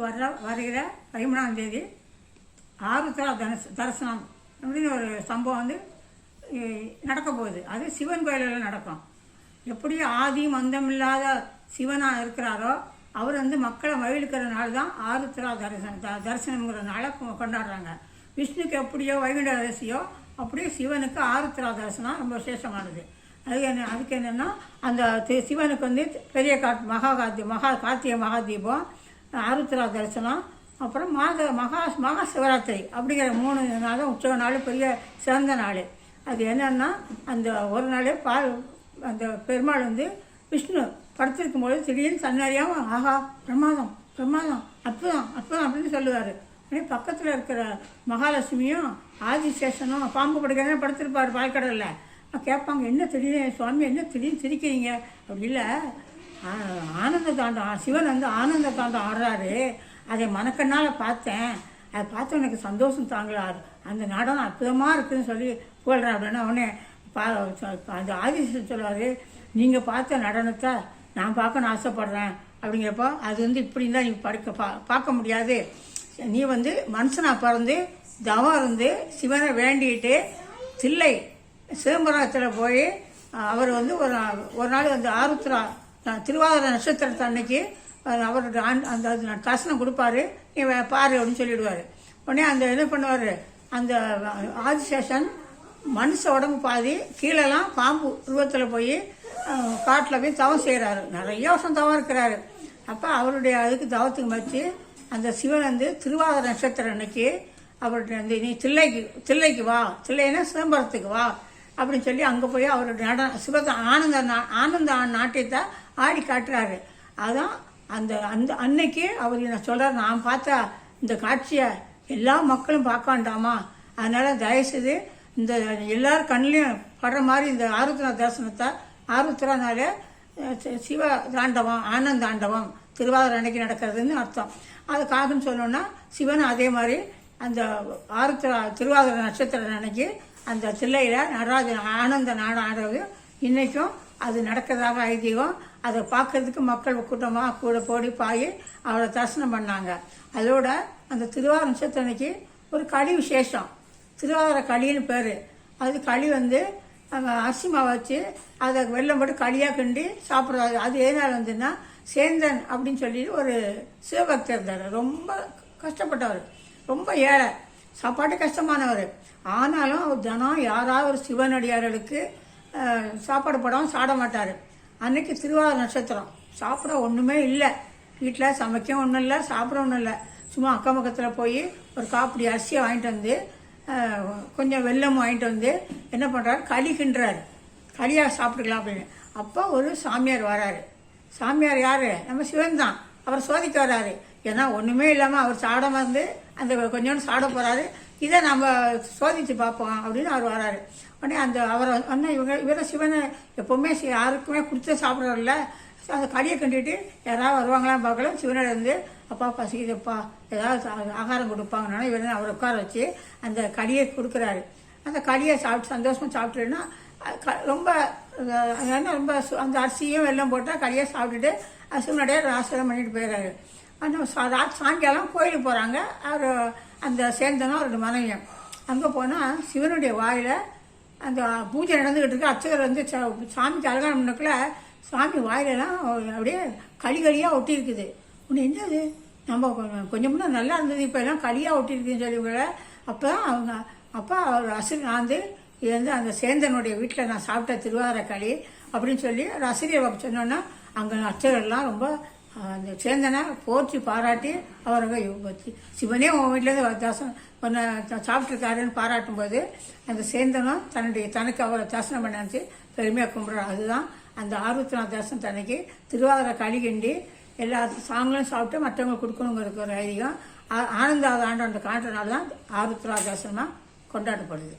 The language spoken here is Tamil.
வருகிற 13ஆம் தேதி ஆருத்ரா தரிசனம் அப்படின்னு ஒரு சம்பவம் வந்து நடக்க போகுது. அது சிவன் கோயிலில் நடக்கும். எப்படி ஆதி மந்தம் இல்லாத சிவனாக இருக்கிறாரோ அவர் வந்து மக்களை மகிழ்க்கிறனால தான் ஆருத்ரா தரிசனம்ங்கிற நாளை கொண்டாடுறாங்க. விஷ்ணுக்கு எப்படியோ வைகுண்ட ரகசியோ அப்படியே சிவனுக்கு ஆருத்ரா தரிசனம் ரொம்ப விசேஷமானது. அதுக்கு என்னென்னா அந்த சிவனுக்கு வந்து பெரிய கார்த்திகை மகாதீபம், ஆருத்ரா தரிசனம், அப்புறம் மகா சிவராத்திரி அப்படிங்கிற 3 நாளும் உற்சவ நாள், பெரிய சிறந்த நாள். அது என்னன்னா அந்த ஒரு நாளே அந்த பெருமாள் வந்து விஷ்ணு படுத்திருக்கும் பொழுது திடீர்னு தன்னறியாமல் ஆஹா பிரமாதம் பிரமாதம் அற்புதம் அற்புதம் அப்படின்னு சொல்லுவார். அப்படியே பக்கத்தில் இருக்கிற மகாலட்சுமியும் ஆதிசேஷனும் பாம்பு படுக்கிறதே படுத்திருப்பார் பாய்க்கடலில். கேட்பாங்க, என்ன திடீர்னு சுவாமி என்ன திடீர்னு சிரிக்கிறீங்க? அப்படி இல்லை, ஆனந்த தாண்டம் சிவன் வந்து ஆனந்த தாண்டம் ஆடுறாரு, அதை மனக்கண்ணால் பார்த்தேன், அதை பார்த்து எனக்கு சந்தோஷம் தாங்களார், அந்த நாடகம் அற்புதமாக இருக்குதுன்னு சொல்லி புகழ்றார். அப்படின்னா உடனே அந்த ஆதிசேஷன் சொல்லுவார், நீங்கள் பார்த்த நடனத்தை நான் பார்க்கணும்னு ஆசைப்பட்றேன் அப்படிங்கிறப்போ அது வந்து இப்படி இருந்தால் நீ பார்க்க முடியாது. நீ வந்து மனுஷனாக பிறந்து தவம் இருந்து சிவனை வேண்டிட்டு தில்லை சிதம்பரத்தில் போய் அவர் வந்து ஒரு நாள் வந்து ஆருத்ரா திருவாதிரை நட்சத்திரத்தை அன்னைக்கு அவருக்கு அந்த தரிசனம் கொடுப்பாரு, நீ பாரு அப்படின்னு சொல்லிவிடுவார். உடனே அந்த என்ன பண்ணுவார், அந்த ஆதிசேஷன் மனுஷ உடம்பு பாதி கீழெல்லாம் பாம்பு உருவத்தில் போய் காட்டில் போய் தவம் செய்கிறாரு. நிறைய வருஷம் தவம் இருக்கிறாரு. அப்போ அவருடைய அதுக்கு தவத்துக்கு வச்சு அந்த சிவன் வந்து திருவாதிரை நட்சத்திரம் அன்னைக்கு அவர்கிட்ட வந்து நீ தில்லைக்கு வா, தில்லைன்னா சிதம்பரத்துக்கு வா அப்படின்னு சொல்லி அங்கே போய் அவருடைய ஆனந்த நாட்டியத்தை ஆடி காட்டுறாரு. அதான் அந்த அன்னைக்கு அவர் நான் சொல்கிறார், நான் பார்த்தா இந்த காட்சியை எல்லா மக்களும் பார்க்க வேண்டாமா, அதனால் தயவுசெய்து இந்த எல்லாரும் கண்ணிலையும் படுற மாதிரி இந்த ஆருத்ரா தரிசனத்தை ஆருத்ரானாலே சிவ தாண்டவம் ஆனந்த தாண்டவம் திருவாதிரை அன்னைக்கு நடக்கிறதுன்னு அர்த்தம். அதுக்காகன்னு சொல்லணும்னா சிவன் அதே மாதிரி அந்த திருவாதிரை நட்சத்திர அன்னைக்கு அந்த தில்லையில் நடராஜன் ஆனந்த நாடு ஆடுறது இன்றைக்கும் அது நடக்கிறதாக ஐதீகம். அதை பார்க்கறதுக்கு மக்கள் கூட்டமாக கூட போடி பாய் அவரை தரிசனம் பண்ணாங்க. அதோட அந்த திருவாதிரை நட்சத்திர அன்னைக்கு ஒரு களி விசேஷம், திருவாதிரை களின்னு பேர். அது களி வந்து அரிசி மாவை வச்சு அதை வெல்லம் போட்டு களியாக கிண்டி சாப்பிட்றாரு. அது எதனால் வந்துன்னா சேந்தன் அப்படின்னு சொல்லி ஒரு சிவபக்தர் இருந்தார். ரொம்ப கஷ்டப்பட்டவர், ரொம்ப ஏழை, சாப்பாட்டு கஷ்டமானவர். ஆனாலும் அவர் தினம் யாராவது ஒரு சிவனடியார்களுக்கு சாப்பாடு போடாமல் சாட மாட்டார். அன்னைக்கு திருவாதிரை நட்சத்திரம், சாப்பிட ஒன்றுமே இல்லை, வீட்டில் சமைக்க ஒன்றும் இல்லை, சாப்பிட ஒன்றும் இல்லை. சும்மா அக்கம் பக்கத்தில் போய் ஒரு காப்படி அரிசியை வாங்கிட்டு வந்து கொஞ்சம் வெல்லம் வாங்கிட்டு வந்து என்ன பண்ணுறாரு, களி கிண்டுறாரு, களியாக சாப்பிட்டுக்கலாம் அப்படின்னு. அப்போ ஒரு சாமியார் வராரு. சாமியார் யார், நம்ம சிவன் தான். அவர் சோதிக்க வராரு. ஏன்னா ஒன்றுமே இல்லாமல் அவர் சாடமாக இருந்து அந்த கொஞ்சோண்டு சாட போகிறாரு, இதை நம்ம சோதித்து பார்ப்போம் அப்படின்னு அவர் வராரு. உடனே அவரை வந்து இவரை சிவனை எப்போவுமே யாருக்குமே கொடுத்து சாப்பிட்றதில்ல, அந்த களியை கண்டுட்டு யாராவது வருவாங்களான்னு பார்க்கலாம். சிவனோட வந்து அப்பா பசிக்குதுப்பா ஏதாவது ஆகாரம் கொடுப்பாங்கன்னா இவரை அவரை உட்கார வச்சு அந்த களியை கொடுக்குறாரு. அந்த களியை சாப்பிட்டு சந்தோஷமாக சாப்பிட்டுன்னா ரொம்ப ரொம்ப அந்த அரிசியும் வெல்லம் போட்டால் களியை சாப்பிட்டுட்டு சிவனுடைய ஆசிரியம் பண்ணிட்டு போயிடுறாரு. அந்த சாயங்காலம் கோயிலுக்கு போகிறாங்க. அவர் அந்த சேந்தனும் அவருடைய மனைவியும் அங்கே போனால் சிவனுடைய வாயில் அந்த பூஜை நடந்துக்கிட்டு இருக்கு. அர்ச்சகர் வந்து சாமிக்கு அலங்காரம் பண்ணக்குள்ள சாமி வாயிலெல்லாம் அப்படியே களியாக ஒட்டி இருக்குது. ஒன்று என்னது, நம்ம கொஞ்சம் முன்னே நல்லா இருந்தது, இப்போ எல்லாம் களியாக ஒட்டியிருக்குன்னு சொல்லிவிட. அப்போ அவர் நான் வந்து இது வந்து அந்த சேந்தனுடைய வீட்டில் நான் சாப்பிட்ட திருவாதிரை களி அப்படின்னு சொல்லி ஒரு ஆசிரியர் சொன்னோன்னா அங்கே அர்ச்சகர்லாம் ரொம்ப அந்த சேந்தனை போற்றி பாராட்டி அவரை சிவனே உன் வீட்டிலேருந்து தரிசனம் ஒன்று சாப்பிட்ருக்காருன்னு பாராட்டும் போது அந்த சேந்தனும் தனக்கு அவரை தரிசனம் பண்ணி பெருமையாக கும்பிட்றாரு. அதுதான் அந்த ஆருத்ரா தரிசனத்தை அன்னைக்கு திருவாதிரை களி கிண்டி எல்லா சாங்களும் சாப்பிட்டு மற்றவங்களுக்கு கொடுக்கணுங்கிறதுக்கு ஒரு ஐதீகம். ஆனந்த ஆண்டு காட்டுறதுனால தான் ஆருத்ரா தரிசனமாக கொண்டாடப்படுது.